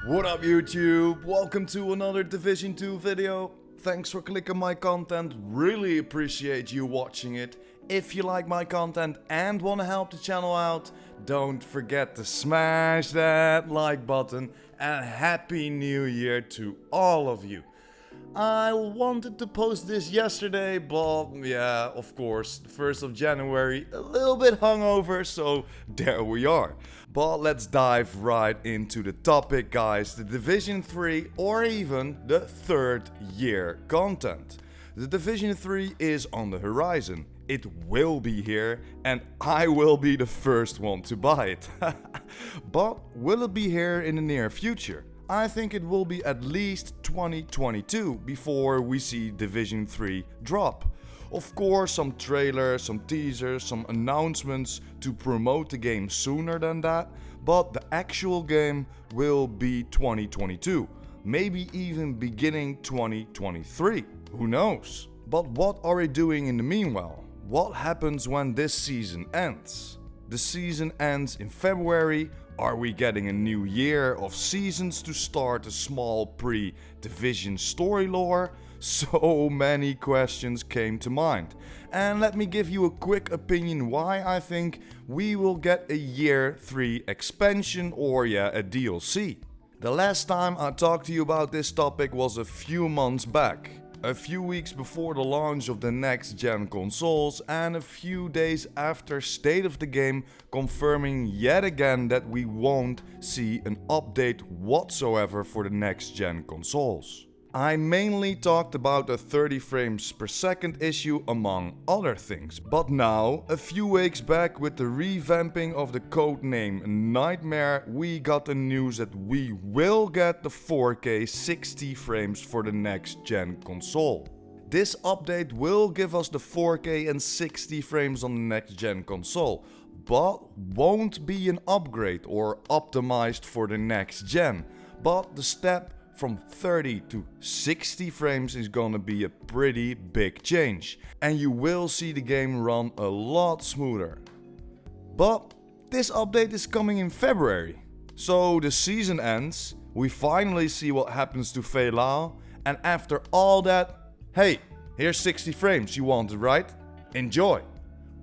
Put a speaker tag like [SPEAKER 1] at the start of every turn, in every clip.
[SPEAKER 1] What up YouTube? Welcome to another Division 2 video. Thanks for clicking my content, really appreciate you watching it. If you like my content and want to help the channel out, don't forget to smash that like button and Happy New Year to all of you. I wanted to post this yesterday, but yeah, of course, the 1st of January, a little bit hungover, so there we are. But let's dive right into the topic, guys, the Division 3 or even the 3rd year content. The Division 3 is on the horizon. It will be here and I will be the first one to buy it. But will it be here in the near future? I think it will be at least 2022 before we see Division 3 drop. Of course, some trailers, some teasers, some announcements to promote the game sooner than that, but the actual game will be 2022, maybe even beginning 2023, who knows? But what are we doing in the meanwhile? What happens when this season ends? The season ends in February. Are we getting a new year of seasons to start a small pre-division story lore? So many questions came to mind. And let me give you a quick opinion why I think we will get a year 3 expansion or a DLC. The last time I talked to you about this topic was a few months back. A few weeks before the launch of the next gen consoles and a few days after State of the Game confirming yet again that we won't see an update whatsoever for the next gen consoles. I mainly talked about a 30 frames per second issue among other things, but now, a few weeks back with the revamping of the codename Nightmare, we got the news that we will get the 4K 60 frames for the next gen console. This update will give us the 4K and 60 frames on the next gen console, but won't be an upgrade or optimized for the next gen, but the step from 30 to 60 frames is gonna be a pretty big change, and you will see the game run a lot smoother. But this update is coming in February, so the season ends, we finally see what happens to Fei Lao, and after all that, hey, here's 60 frames, you wanted, right? Enjoy.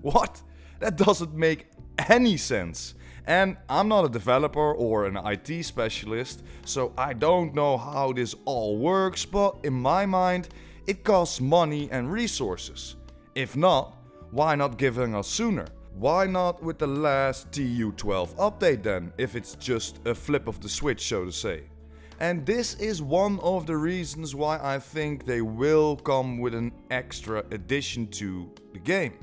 [SPEAKER 1] What? That doesn't make any sense. And I'm not a developer or an IT specialist, so I don't know how this all works, but in my mind, it costs money and resources. If not, why not giving us sooner? Why not with the last TU12 update then, if it's just a flip of the switch, so to say? And this is one of the reasons why I think they will come with an extra addition to the game,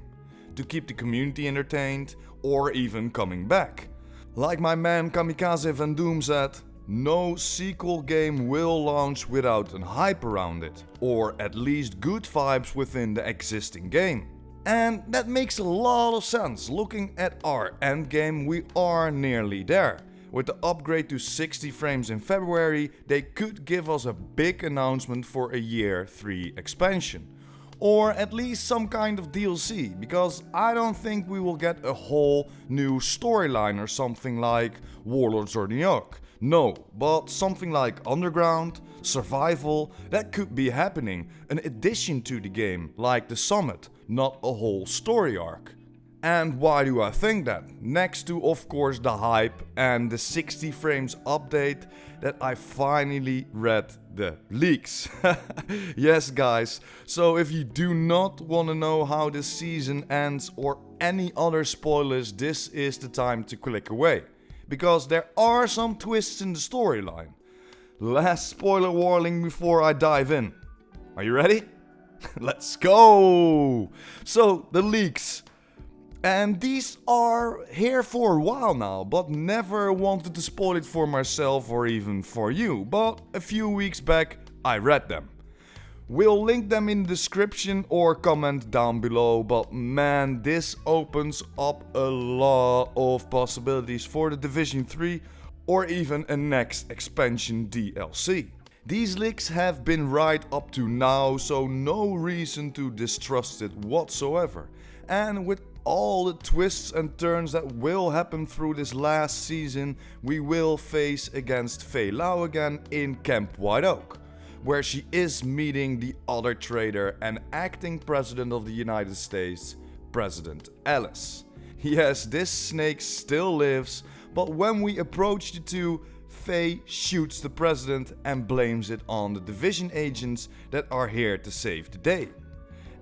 [SPEAKER 1] to keep the community entertained or even coming back. Like my man Kamikaze Van Doom said, no sequel game will launch without an hype around it, or at least good vibes within the existing game. And that makes a lot of sense. Looking at our endgame, we are nearly there. With the upgrade to 60 frames in February, they could give us a big announcement for a year 3 expansion. Or at least some kind of DLC, because I don't think we will get a whole new storyline or something like Warlords of New York. No, but something like Underground, Survival, that could be happening. An addition to the game, like the Summit, not a whole story arc. And why do I think that? Next to, of course, the hype and the 60 frames update that I finally read the leaks. Yes guys, so if you do not want to know how this season ends or any other spoilers, this is the time to click away. Because there are some twists in the storyline. Last spoiler warning before I dive in. Are you ready? Let's go! So, the leaks. And these are here for a while now, but never wanted to spoil it for myself or even for you. But a few weeks back, I read them. We'll link them in the description or comment down below, but man, this opens up a lot of possibilities for the Division 3 or even a next expansion DLC. These leaks have been right up to now, so no reason to distrust it whatsoever. And with all the twists and turns that will happen through this last season, we will face against Fei Lao again in Camp White Oak, where she is meeting the other traitor and acting president of the United States, President Alice. Yes, this snake still lives, but when we approach the two, Faye shoots the president and blames it on the division agents that are here to save the day.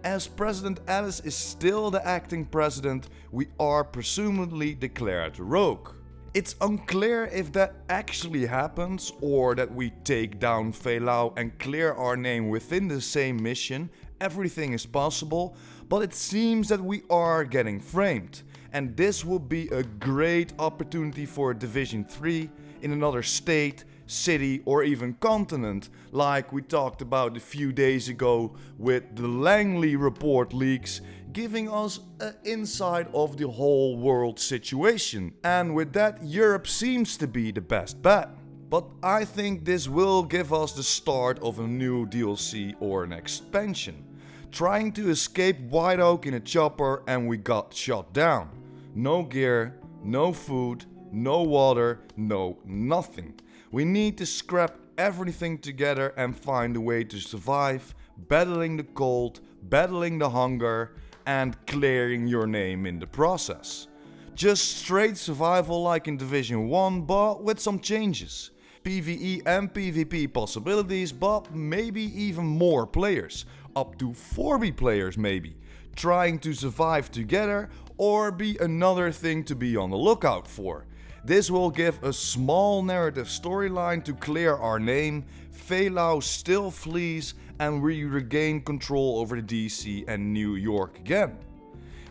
[SPEAKER 1] As President Alice is still the acting president, we are presumably declared rogue. It's unclear if that actually happens or that we take down Fei Lao and clear our name within the same mission. Everything is possible, but it seems that we are getting framed. And this will be a great opportunity for Division 3 in another state, city or even continent, like we talked about a few days ago with the Langley Report leaks, giving us an insight of the whole world situation. And with that, Europe seems to be the best bet. But I think this will give us the start of a new DLC or an expansion. Trying to escape White Oak in a chopper and we got shot down. No gear, no food, no water, no nothing. We need to scrap everything together and find a way to survive, battling the cold, battling the hunger, and clearing your name in the process. Just straight survival like in Division 1, but with some changes. PVE and PvP possibilities, but maybe even more players. Up to 4B players maybe. Trying to survive together or be another thing to be on the lookout for. This will give a small narrative storyline to clear our name, Fei Lao still flees and we regain control over the DC and New York again.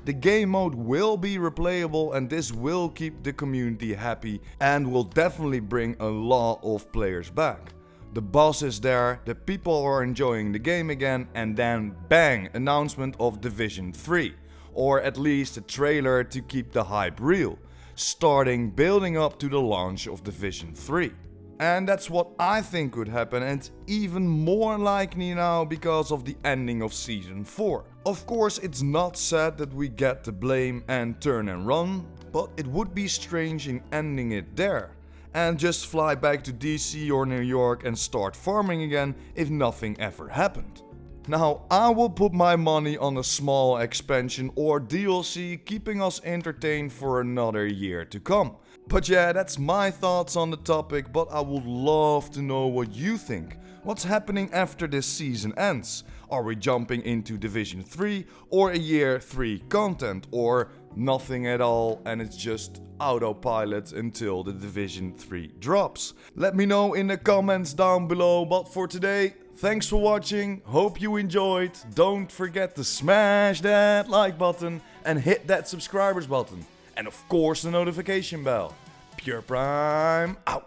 [SPEAKER 1] The game mode will be replayable and this will keep the community happy and will definitely bring a lot of players back. The boss is there, the people are enjoying the game again, and then bang, announcement of Division 3. Or at least a trailer to keep the hype real. Starting building up to the launch of Division 3. And that's what I think could happen, and it's even more likely now because of the ending of Season 4. Of course, it's not said that we get the blame and turn and run, but it would be strange in ending it there. And just fly back to DC or New York and start farming again if nothing ever happened. Now, I will put my money on a small expansion or DLC, keeping us entertained for another year to come. But yeah, that's my thoughts on the topic, but I would love to know what you think. What's happening after this season ends? Are we jumping into Division 3 or a year 3 content, or nothing at all and it's just autopilot until the Division 3 drops? Let me know in the comments down below, but for today, thanks for watching, hope you enjoyed. Don't forget to smash that like button and hit that subscribers button. And of course the notification bell. PurePrime out.